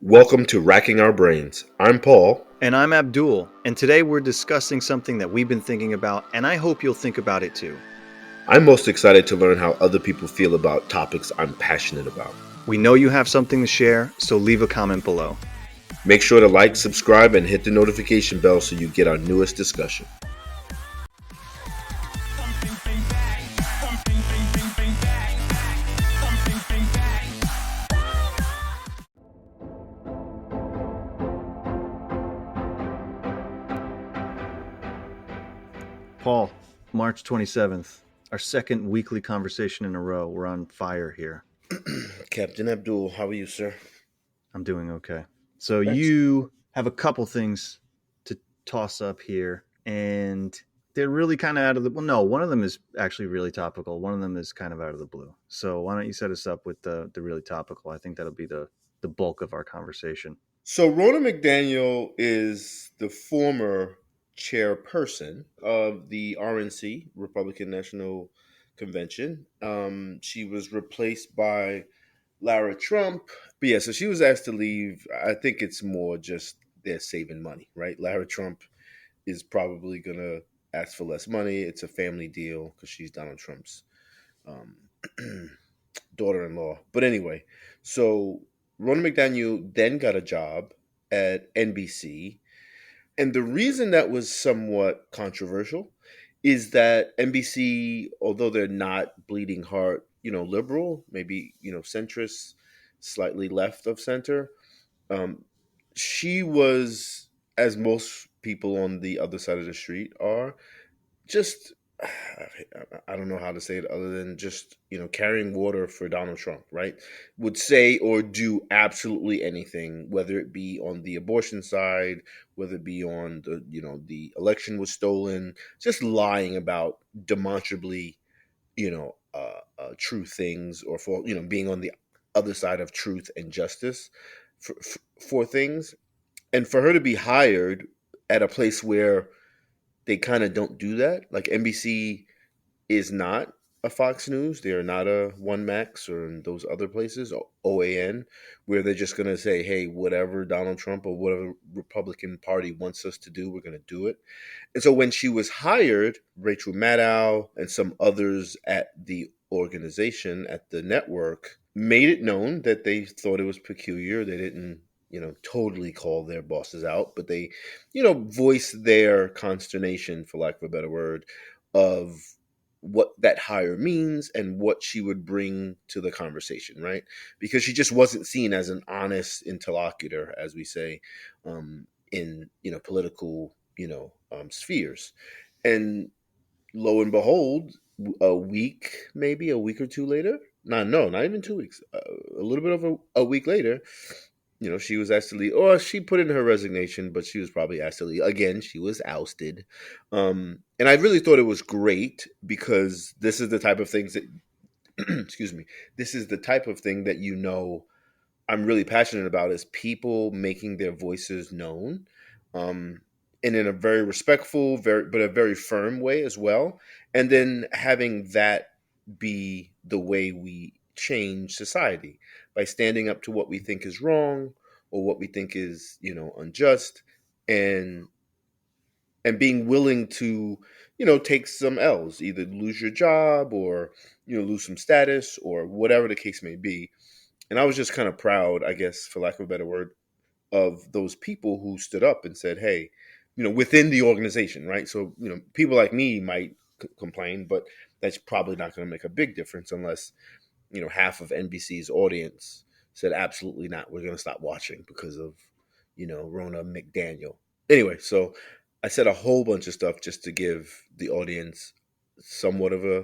Welcome to Racking Our Brains. I'm Paul. And I'm Abdul, and today we're discussing something that we've been thinking about, and I hope you'll think about it too. I'm most excited to learn how other people feel about topics I'm passionate about. We know you have something to share, so leave a comment below. Make sure to like, subscribe, and hit the notification bell so you get our newest discussion. Paul, March 27th, our second weekly conversation in a row. We're on fire here. Captain Abdul, how are you, sir? I'm doing okay. So you have a couple things to toss up here, and they're really kind of out of the... Well, no, one of them is actually really topical. One of them is kind of out of the blue. So why don't you set us up with the really topical? I think that'll be the bulk of our conversation. So, Rona McDaniel is the former chairperson of the RNC, Republican National Convention. She was replaced by Lara Trump. But yeah, so she was asked to leave. I think it's more just they're saving money, right? Lara Trump is probably going to ask for less money. It's a family deal because she's Donald Trump's um, daughter-in-law. But anyway, so Ronna McDaniel then got a job at NBC. And the reason that was somewhat controversial is that NBC, although they're not bleeding heart, liberal, maybe, centrist, slightly left of center, um, she was, as most people on the other side of the street are, just I don't know how to say it other than just carrying water for Donald Trump, right? Would say or do absolutely anything, whether it be on the abortion side, whether it be on the election was stolen, just lying about demonstrably true things, or for being on the other side of truth and justice for things, and for her to be hired at a place where they kind of don't do that. Like NBC is not a Fox News. They are not a One Max or in those other places, OAN, where they're just going to say, hey, whatever Donald Trump or whatever Republican Party wants us to do, we're going to do it. And so when she was hired, Rachel Maddow and some others at the organization, at the network, made it known that they thought it was peculiar. They didn't totally call their bosses out, but they, voiced their consternation, for lack of a better word, of what that hire means and what she would bring to the conversation, right? Because she just wasn't seen as an honest interlocutor, as we say, in political, spheres. And lo and behold, a week, maybe a week or two later, not even 2 weeks, a little bit over a week later, she was asked to leave, or she put in her resignation, but she was probably asked to leave. Again, she was ousted. And I really thought it was great because this is the type of things that, excuse me, this is the type of thing that, I'm really passionate about, is people making their voices known. And in a very respectful, but a very firm way as well. And then having that be the way we change society, by standing up to what we think is wrong or what we think is, unjust, and being willing to, take some L's, either lose your job or, lose some status or whatever the case may be. And I was just kind of proud, I guess, for lack of a better word, of those people who stood up and said, hey, within the organization, right? So, people like me might complain, but that's probably not going to make a big difference unless, half of NBC's audience said, absolutely not. We're going to stop watching because of, Ronna McDaniel. Anyway, so I said a whole bunch of stuff just to give the audience somewhat of a,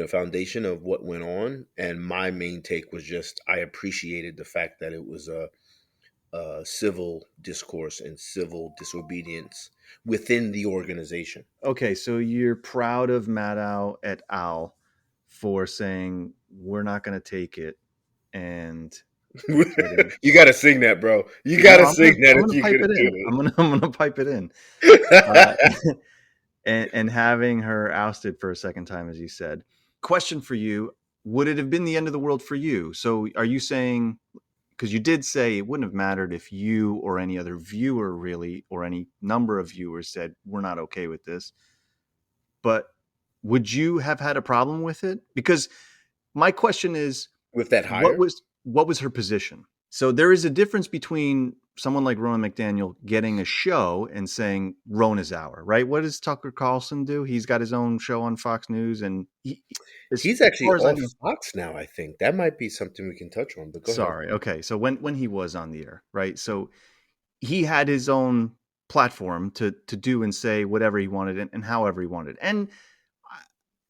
foundation of what went on. And my main take was just, I appreciated the fact that it was a civil discourse and civil disobedience within the organization. Okay, so you're proud of Maddow et al. For saying we're not going to take it, and You got to sing that, bro. You got no, to sing that I'm if gonna you're pipe going it to in. do I'm gonna pipe it in. it. And having her ousted for a second time, as you said. Question for you: would it have been the end of the world for you? So, are you saying, because you did say it wouldn't have mattered if you or any other viewer really, or any number of viewers said, we're not okay with this. But would you have had a problem with it? Because my question is, With that what hire? was what was her position? So there is a difference between someone like Ronan McDaniel getting a show and saying Rona's hour, right? What does Tucker Carlson do? He's got his own show on Fox News, and as He's actually far as I off know, Fox now, I think. That might be something we can touch on, but go ahead. sorry, okay. So when he was on the air, right? So he had his own platform to do and say whatever he wanted and however he wanted. And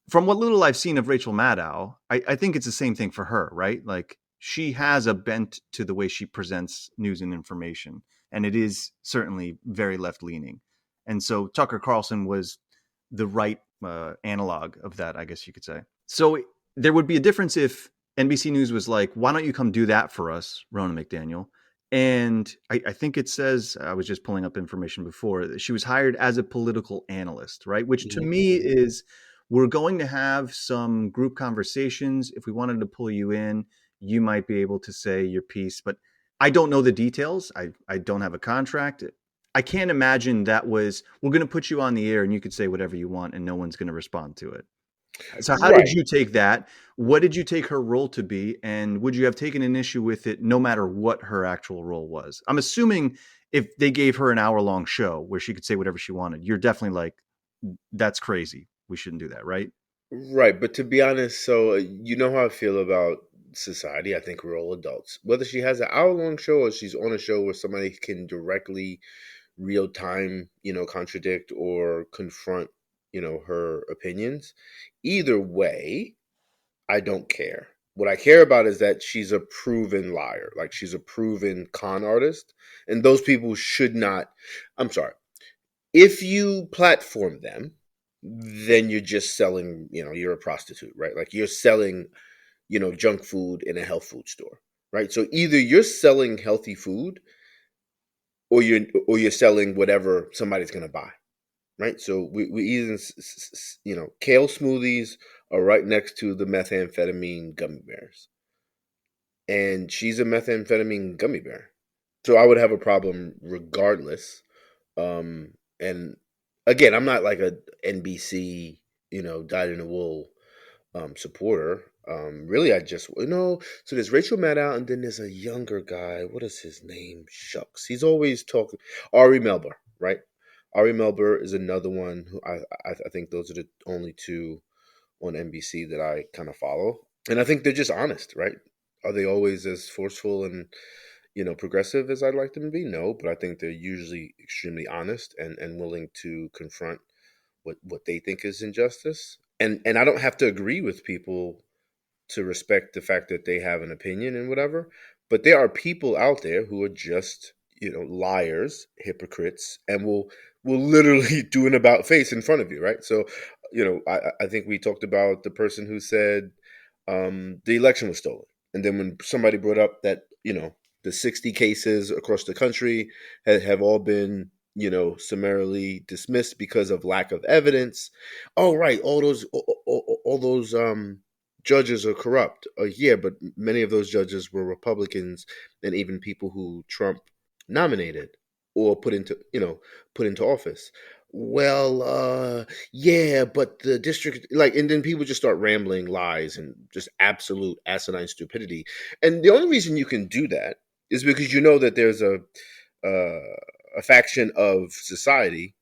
from what little I've seen of Rachel Maddow, I think it's the same thing for her, right? Like she has a bent to the way she presents news and information, and it is certainly very left leaning. And so Tucker Carlson was the right analog of that, I guess you could say. So there would be a difference if NBC News was like, "Why don't you come do that for us, Rona McDaniel?" And I think it says, I was just pulling up information before, that she was hired as a political analyst, right? Which to Mhm, me mhm. is, we're going to have some group conversations. If we wanted to pull you in, you might be able to say your piece, but I don't know the details. I don't have a contract. I can't imagine that was, we're going to put you on the air and you could say whatever you want and no one's going to respond to it. So how did Right. you take that? What did you take her role to be? And would you have taken an issue with it no matter what her actual role was? I'm assuming if they gave her an hour long show where she could say whatever she wanted, you're definitely like, that's crazy. We shouldn't do that, right? Right, but to be honest, so you know how I feel about society. I think we're all adults. Whether she has an hour-long show or she's on a show where somebody can directly, real time, contradict or confront, her opinions. Either way, I don't care. What I care about is that she's a proven liar. Like she's a proven con artist. And those people should not, I'm sorry. If you platform them, then you're just selling, you're a prostitute, right? Like you're selling, junk food in a health food store, right? So either you're selling healthy food or you're selling whatever somebody's going to buy, right? So we even kale smoothies are right next to the methamphetamine gummy bears, and she's a methamphetamine gummy bear. So I would have a problem regardless. And again, I'm not like a NBC, dyed in the wool supporter. Really, I just So there's Rachel Maddow, and then there's a younger guy. What is his name? Shucks, he's always talking. Ari Melber, right? Ari Melber is another one who I think those are the only two on NBC that I kind of follow, and I think they're just honest, right? Are they always as forceful and progressive as I'd like them to be? No, but I think they're usually extremely honest and willing to confront what they think is injustice. And I don't have to agree with people to respect the fact that they have an opinion and whatever. But there are people out there who are just, liars, hypocrites, and will literally do an about face in front of you, right? So, I think we talked about the person who said the election was stolen. And then when somebody brought up that, the 60 cases across the country have all been, summarily dismissed because of lack of evidence. Oh, right. All those judges are corrupt. Yeah, but many of those judges were Republicans and even people who Trump nominated or put into office. Well, yeah, but the district, like, and then people just start rambling lies and just absolute asinine stupidity. And the only reason you can do that is because you know that there's uh, a faction of society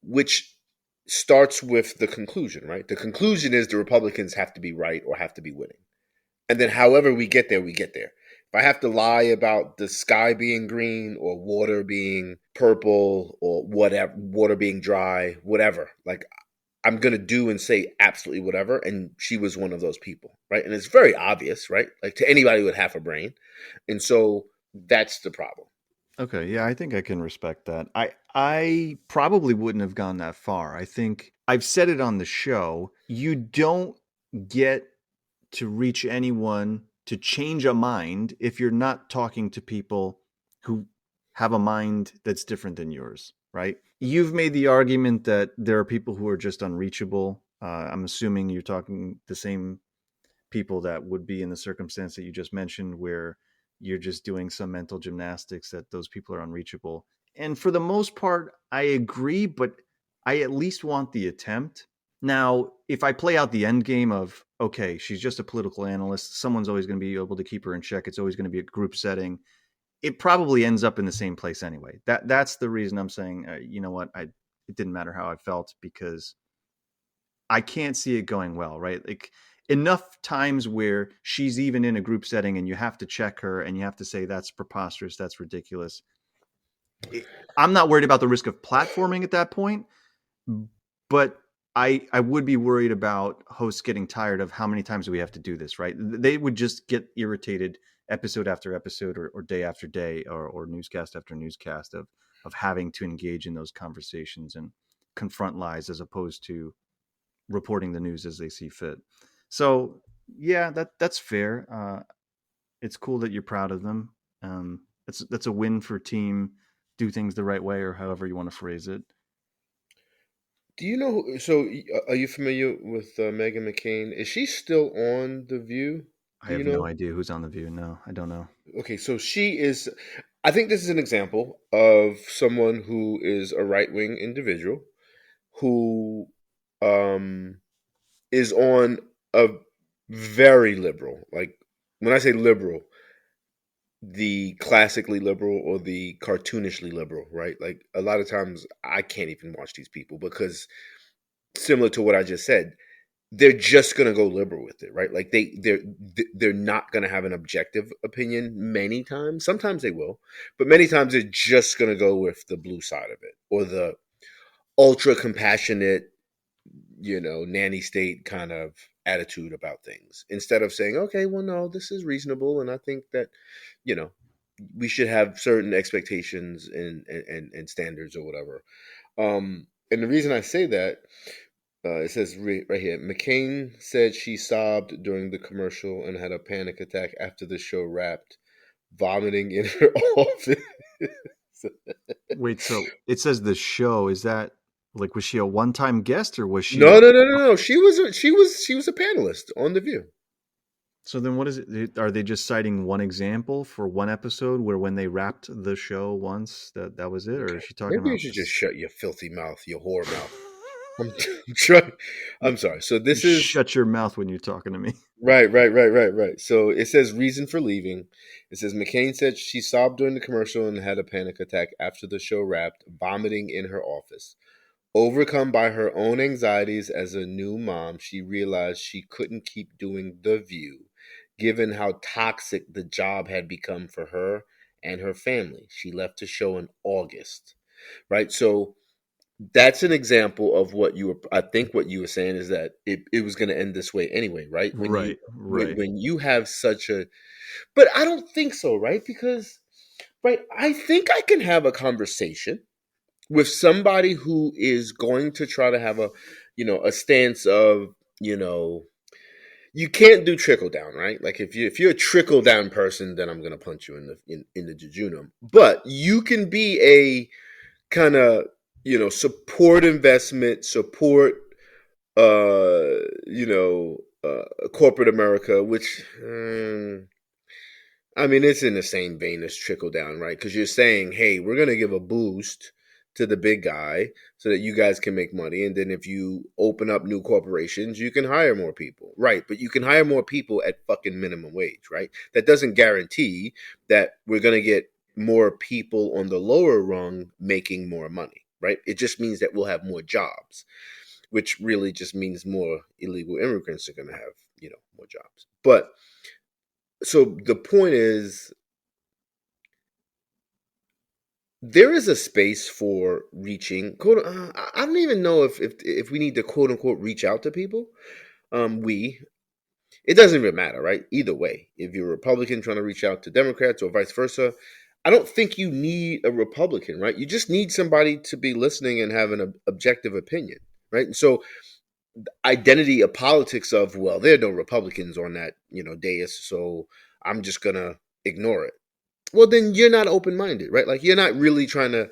which starts with the conclusion, right? The conclusion is the Republicans have to be right or have to be winning. And then however we get there, we get there. If I have to lie about the sky being green or water being purple or whatever, water being dry, whatever, like I'm going to do and say absolutely whatever. And she was one of those people, right? And it's very obvious, right? Like to anybody with half a brain. And so that's the problem. Okay, yeah, I think I can respect that. I probably wouldn't have gone that far. I think I've said it on the show. You don't get to reach anyone to change a mind if you're not talking to people who have a mind that's different than yours, right? You've made the argument that there are people who are just unreachable. I'm assuming you're talking the same people that would be in the circumstance that you just mentioned, where you're just doing some mental gymnastics, that those people are unreachable. And for the most part, I agree, but I at least want the attempt. Now, if I play out the end game of, okay, she's just a political analyst, someone's always going to be able to keep her in check, it's always going to be a group setting, it probably ends up in the same place anyway. That's the reason I'm saying, you know what, it didn't matter how I felt, because I can't see it going well, right? Like, enough times where she's even in a group setting and you have to check her and you have to say that's preposterous, that's ridiculous. I'm not worried about the risk of platforming at that point, but I would be worried about hosts getting tired of how many times do we have to do this, right? They would just get irritated episode after episode, or day after day, or newscast after newscast of having to engage in those conversations and confront lies, as opposed to reporting the news as they see fit. So yeah, that's fair. It's cool that you're proud of them. That's a win for team do things the right way, or however you want to phrase it. Do you know? Are you familiar with Megan McCain? Is she still on The View? I Do you have no know? idea who's on the View. No, I don't know. Okay, so she is. I think this is an example of someone who is a right wing individual who um, is on a very liberal. Like, when I say liberal, the classically liberal or the cartoonishly liberal, right? Like, a lot of times I can't even watch these people because, similar to what I just said, they're just going to go liberal with it, right? Like, they're not going to have an objective opinion many times. Sometimes they will, but many times they're just going to go with the blue side of it, or the ultra compassionate, nanny state kind of attitude about things, instead of saying, okay, well, no, this is reasonable, and I think that, you know, we should have certain expectations and standards or whatever. And the reason I say that, it says right here, McCain said she sobbed during the commercial and had a panic attack after the show wrapped, vomiting in her office. Wait, so it says the show, is that like, was she a one-time guest, or was she No, a no, no, no, no. She was a panelist on The View. so then what is it? Are they just citing one example for one episode where, when they wrapped the show once, that was it, or is Okay, she talking maybe you about should just this? shut your filthy mouth, your whore mouth. I'm trying. I'm sorry. So You this is shut your mouth when you're talking to me. right, right, right, right, right. So it says reason for leaving. It says McCain said she sobbed during the commercial and had a panic attack after the show wrapped, vomiting in her office. Overcome by her own anxieties as a new mom, she realized she couldn't keep doing The View, given how toxic the job had become for her and her family. She left the show in August, right? So that's an example of what you were. I think what you were saying is that it was going to end this way anyway, right? When you Right, right. when you have such a, but I don't think so, right? Because, right, I think I can have a conversation with somebody who is going to try to have a stance of, you know you can't do trickle down, right? Like, if you're a trickle down person, then I'm gonna punch you in the jejunum. But you can be a kind of, support investment, support, corporate America, which, I mean, it's in the same vein as trickle down, right? Because you're saying, hey, we're going to give a boost to the big guy so that you guys can make money. And then if you open up new corporations, you can hire more people. Right. But you can hire more people at fucking minimum wage, right? That doesn't guarantee that we're going to get more people on the lower rung making more money, right? It just means that we'll have more jobs, which really just means more illegal immigrants are going to have, more jobs. But so the point is, there is a space for reaching. I don't even know if we need to quote unquote reach out to people. We It doesn't even matter, right? Either way, if you're a Republican trying to reach out to Democrats or vice versa, I don't think you need a Republican, right? You just need somebody to be listening and have an objective opinion, right? And so, identity of politics of, well, there are no Republicans on that dais, so I'm just gonna ignore it. Well, then you're not open minded, right? Like, you're not really trying to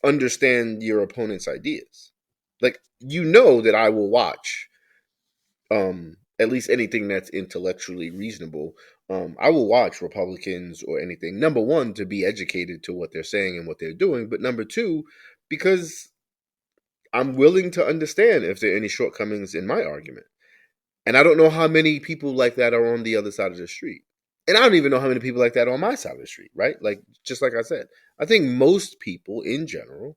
understand your opponent's ideas. Like, that I will watch at least anything that's intellectually reasonable I will watch Republicans or anything. Number one, to be educated to what they're saying and what they're doing, but number two, because I'm willing to understand if there are any shortcomings in my argument. And I don't know how many people like that are on the other side of the street. And I don't even know how many people like that are on my side of the street, right? Like, just like I said, I think most people in general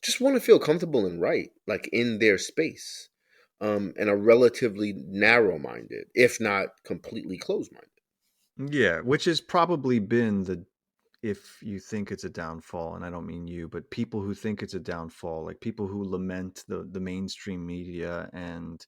just want to feel comfortable and right, like in their space, and are relatively narrow minded, if not completely closed minded. Yeah, which has probably been the, if you think it's a downfall, and I don't mean you, but people who think it's a downfall, like people who lament the mainstream media and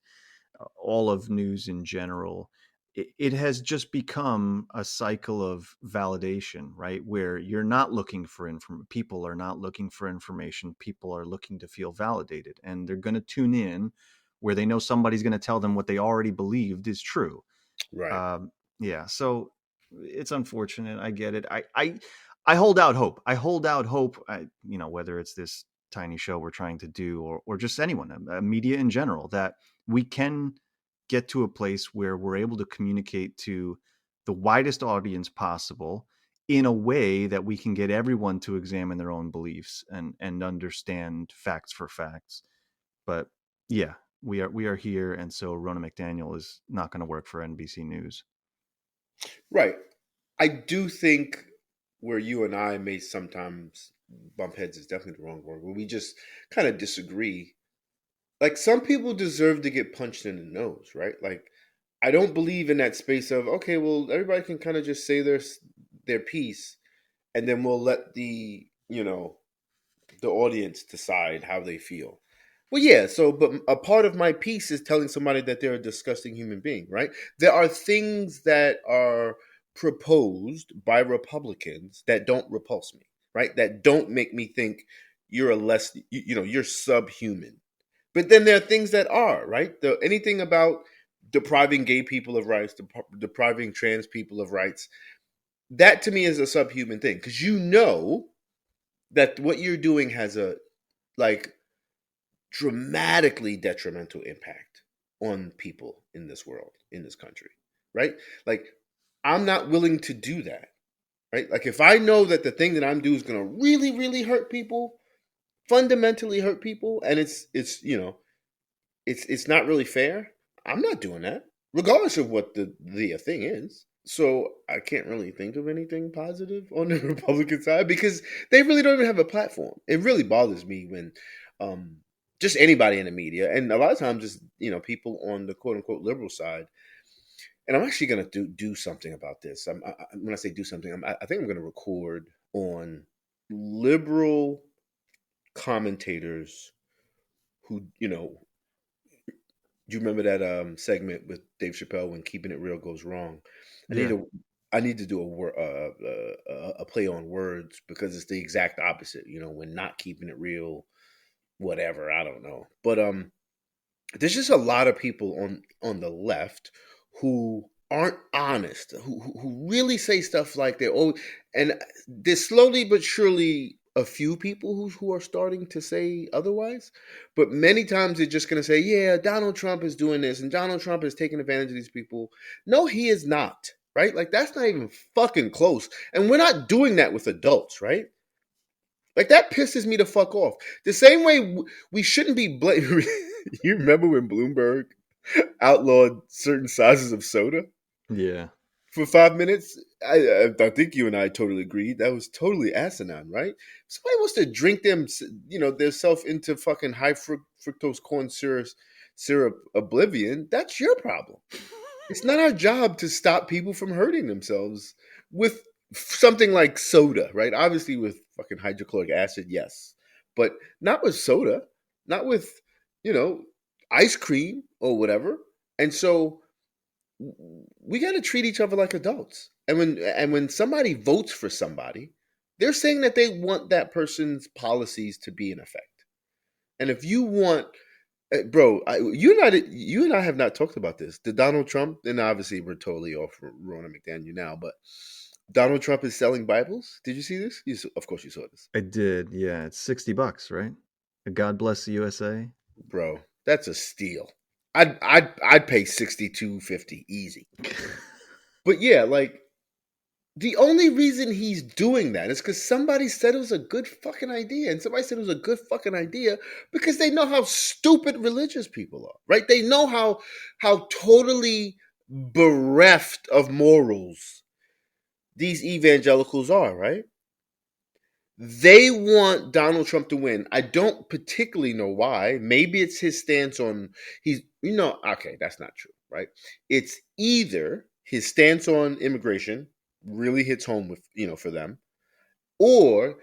all of news in general, it has just become a cycle of validation, right? Where you're not looking for people are not looking for information, people are looking to feel validated, and they're going to tune in where they know somebody's going to tell them what they already believed is true. Right. Yeah, so it's unfortunate. I get it. I hold out hope. I hold out hope. Whether it's this tiny show we're trying to do, or just anyone, media in general, that we can get to a place where we're able to communicate to the widest audience possible in a way that we can get everyone to examine their own beliefs and understand facts for facts. But yeah, we are here, and so Rona McDaniel is not going to work for NBC News. Right. I do think where you and I may sometimes bump heads is definitely the wrong word, where we just kind of disagree. Like, some people deserve to get punched in the nose, right? Like, I don't believe in that space of, okay, well, everybody can kind of just say their piece, and then we'll let the audience decide how they feel. Well, yeah, so, but a part of my piece is telling somebody that they're a disgusting human being, right? There are things that are proposed by Republicans that don't repulse me, right? That don't make me think you're a less, you're subhuman. But then there are things that are, right? Anything about depriving gay people of rights, depriving trans people of rights, that to me is a subhuman thing, because you know that what you're doing has a, like, dramatically detrimental impact on people in this world, in this country, right? Like, I'm not willing to do that, right? Like, if I know that the thing that I'm doing is going to really, really hurt people, fundamentally hurt people, and it's not really fair, I'm not doing that, regardless of what the thing is. So I can't really think of anything positive on the Republican side, because they really don't even have a platform. It really bothers me when um, just anybody in the media, and a lot of times just people on the quote unquote liberal side. And I'm actually going to do something about this. When I say do something, I think I'm going to record on liberal commentators who, do you remember that segment with Dave Chappelle when keeping it real goes wrong? I need Yeah. to I need to do a play on words, because it's the exact opposite. When not keeping it real, whatever, I don't know. But there's just a lot of people on the left who aren't honest, who really say stuff like they're, oh, and there's slowly but surely a few people who are starting to say otherwise, but many times they're just going to say, yeah, Donald Trump is doing this and Donald Trump is taking advantage of these people. No, he is not, right? Like, that's not even fucking close, and we're not doing that with adults, right? Like, that pisses me the fuck off. The same way we shouldn't be blaming. You remember when Bloomberg outlawed certain sizes of soda Yeah. for 5 minutes? I think you and I totally agreed that was totally asinine, right? Somebody wants to drink their self into fucking high fructose corn syrup oblivion. That's your problem. It's not our job to stop people from hurting themselves with something like soda, right? Obviously, with fucking hydrochloric acid, yes, but not with soda, not with you know ice cream or whatever. And so we got to treat each other like adults. And when somebody votes for somebody, they're saying that they want that person's policies to be in effect. And if you want, bro, you and I have not talked about this. The Donald Trump, and obviously we're totally off Rona McDaniel now, but Donald Trump is selling Bibles. Did you see this? Of course you saw this, I did. Yeah, it's $60, right? God bless the USA. bro. That's a steal. I'd pay $62.50 easy. But yeah, like the only reason he's doing that is because somebody said it was a good fucking idea. And somebody said it was a good fucking idea because they know how stupid religious people are, right? They know how totally bereft of morals these evangelicals are, right? They want Donald Trump to win. I don't particularly know why. Maybe it's his stance on okay, that's not true, right? It's either his stance on immigration really hits home with, for them, or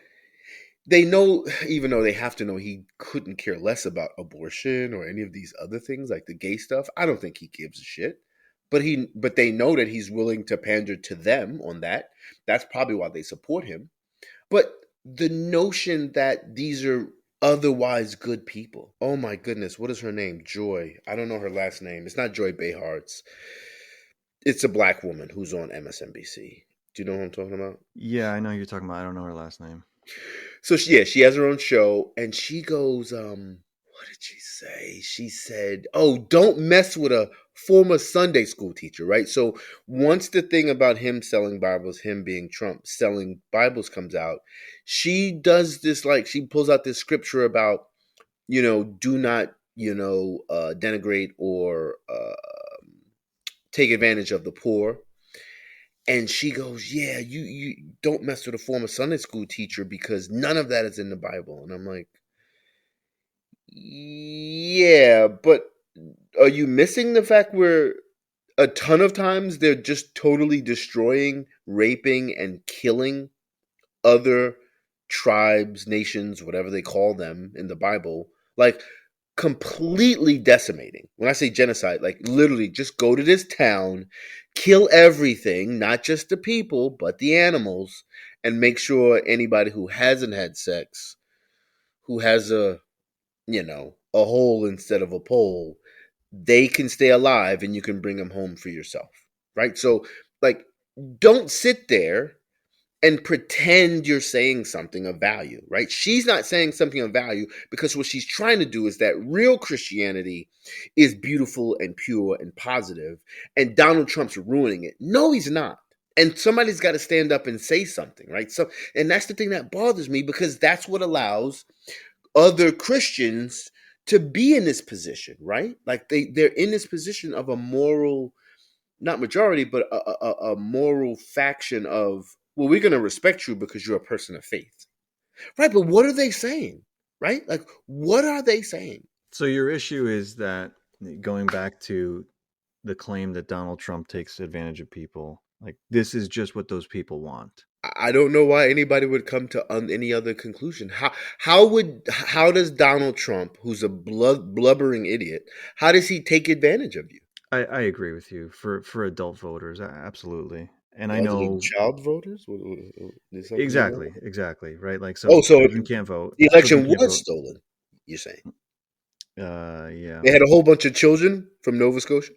they know, even though they have to know he couldn't care less about abortion or any of these other things like the gay stuff. I don't think he gives a shit. But they know that he's willing to pander to them on that. That's probably why they support him. But the notion that these are otherwise good people. Oh my goodness, what is her name? Joy. I don't know her last name. It's not Joy Behar. It's a black woman who's on MSNBC. Do you know who I'm talking about? Yeah, I know who you're talking about. I don't know her last name. So she has her own show, and she goes, what did she say? She said, "Oh, don't mess with a former Sunday school teacher," right? So once the thing about him selling Bibles, him being Trump selling Bibles comes out, she does this, like she pulls out this scripture about, do not, denigrate or take advantage of the poor. And she goes, "Yeah, you don't mess with a former Sunday school teacher because none of that is in the Bible." And I'm like, "Yeah, but are you missing the fact where a ton of times they're just totally destroying, raping, and killing other tribes, nations, whatever they call them in the Bible, like completely decimating. When I say genocide, like literally just go to this town, kill everything, not just the people, but the animals, and make sure anybody who hasn't had sex, who has a hole instead of a pole, they can stay alive and you can bring them home for yourself." Right? So, like, don't sit there and pretend you're saying something of value, right? She's not saying something of value because what she's trying to do is that real Christianity is beautiful and pure and positive, and Donald Trump's ruining it. No, he's not. And somebody's got to stand up and say something, right? So, and that's the thing that bothers me because that's what allows other Christians to be in this position, right? Like they're in this position of a moral, not majority, but a moral faction of, well, we're going to respect you because you're a person of faith, right? But what are they saying, right? Like, what are they saying? So your issue is that, going back to the claim that Donald Trump takes advantage of people, like this is just what those people want. I don't know why anybody would come to any other conclusion. How does Donald Trump, who's a blubbering idiot, how does he take advantage of you? I agree with you for adult voters, absolutely. And I Other than know child voters, there's something going on. exactly, right? Like, Oh, so so children can't vote. the Children election can't was vote. stolen. You're saying Yeah, they had a whole bunch of children from Nova Scotia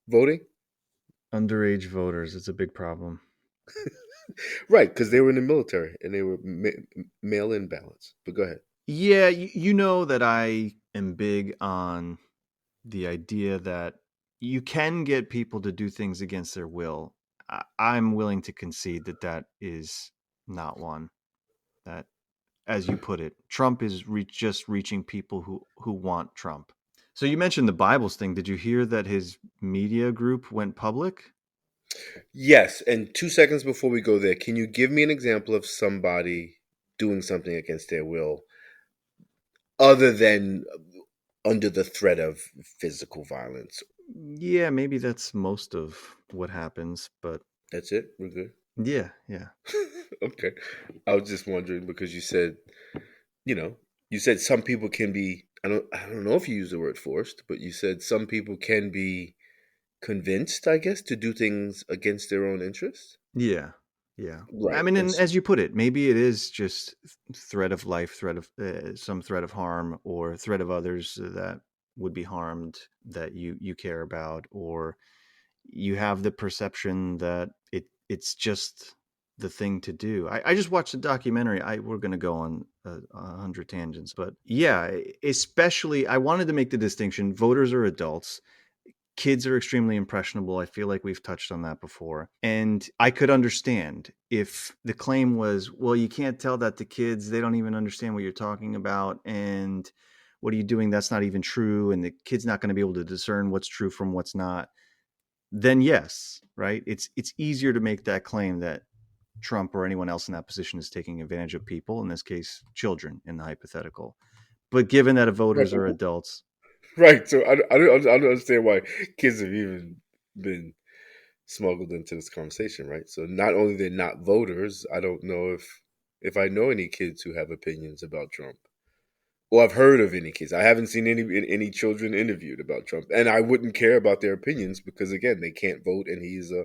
voting, underage voters. It's a big problem. right? Because they were in the military and they were mail-in ballots. But go ahead. Yeah, you know that I am big on the idea that you can get people to do things against their will. I'm willing to concede that that is not one. That, as you put it, Trump is just reaching people who want Trump. So you mentioned the Bibles thing. Did you hear that his media group went public? Yes, and 2 seconds before we go there, can you give me an example of somebody doing something against their will, other than under the threat of physical violence? Yeah, maybe that's most of what happens, but That's it. We're good. yeah, yeah. Okay. I was just wondering because you know, you said some people can be. I don't know if you use the word forced, but you said some people can be convinced, I guess, to do things against their own interests. Yeah. Yeah. I Right. mean, And and as you put it, maybe it is just threat of life, threat of some threat of harm, or threat of others that would be harmed that you care about, or you have the perception that it's just the thing to do. I just watched a documentary. We're going to go on 100 tangents, but yeah, especially I wanted to make the distinction. Voters are adults. Kids are extremely impressionable. I feel like we've touched on that before. And I could understand if the claim was, well, you can't tell that to kids. They don't even understand what you're talking about. And what are you doing? That's not even true. And the kid's not going to be able to discern what's true from what's not. Then yes, right? It's easier to make that claim that Trump or anyone else in that position is taking advantage of people, in this case, children in the hypothetical. But given that voters are adults, Right. So I don't understand why kids have even been smuggled into this conversation, right? So not only they're not voters, I don't know if I know any kids who have opinions about Trump. Or I've heard of any kids. I haven't seen any children interviewed about Trump, and I wouldn't care about their opinions because again, they can't vote, and he's a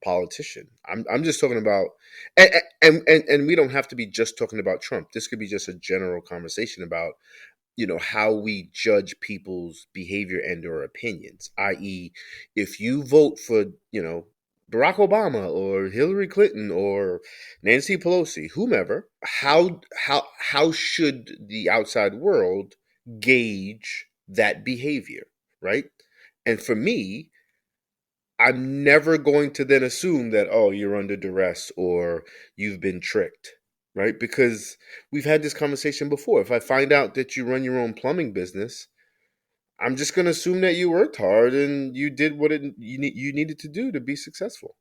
politician. I'm just talking about, and we don't have to be just talking about Trump. This could be just a general conversation about how we judge people's behavior and or opinions, i.e., if you vote for Barack Obama or Hillary Clinton or Nancy Pelosi, whomever, how should the outside world gauge that behavior, right? And for me, I'm never going to then assume that, oh, you're under duress or you've been tricked, right? Because we've had this conversation before. If I find out that you run your own plumbing business, I'm just going to assume that you worked hard and you did what you needed to do to be successful.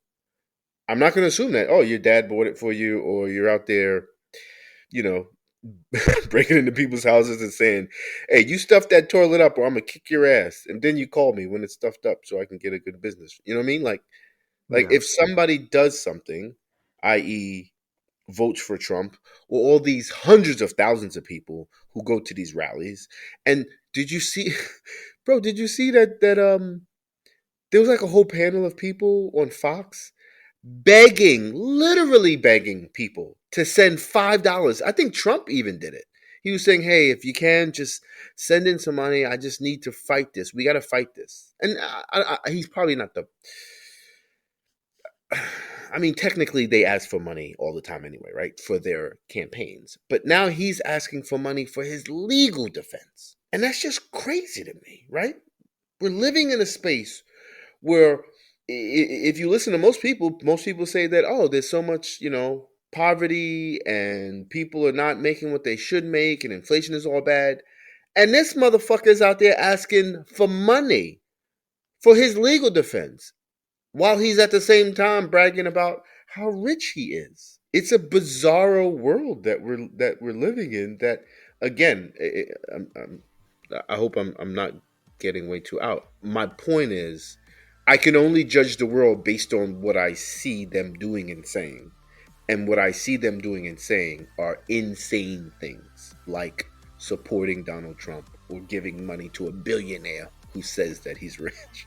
I'm not going to assume that, oh, your dad bought it for you or you're out there, you know, breaking into people's houses and saying, hey, you stuff that toilet up or I'm going to kick your ass. And then you call me when it's stuffed up so I can get a good business. You know what I mean? Like yeah. if somebody does something, i.e., votes for Trump, or all these hundreds of thousands of people who go to these rallies, and did you see, bro? Did you see that there was like a whole panel of people on Fox begging, literally begging people to send $5. I think Trump even did it. He was saying, "Hey, if you can, just send in some money. I just need to fight this. We got to fight this." And he's probably not the I mean, technically, they ask for money all the time anyway, right? For their campaigns. But now he's asking for money for his legal defense. And that's just crazy to me, right? We're living in a space where, if you listen to most people say that, oh, there's so much, poverty and people are not making what they should make and inflation is all bad. And this motherfucker's out there asking for money for his legal defense while he's at the same time bragging about how rich he is. It's a bizarro world that we're living in. That again, I hope I'm not getting way too out. My point is, I can only judge the world based on what I see them doing and saying, and what I see them doing and saying are insane things, like supporting Donald Trump or giving money to a billionaire who says that he's rich.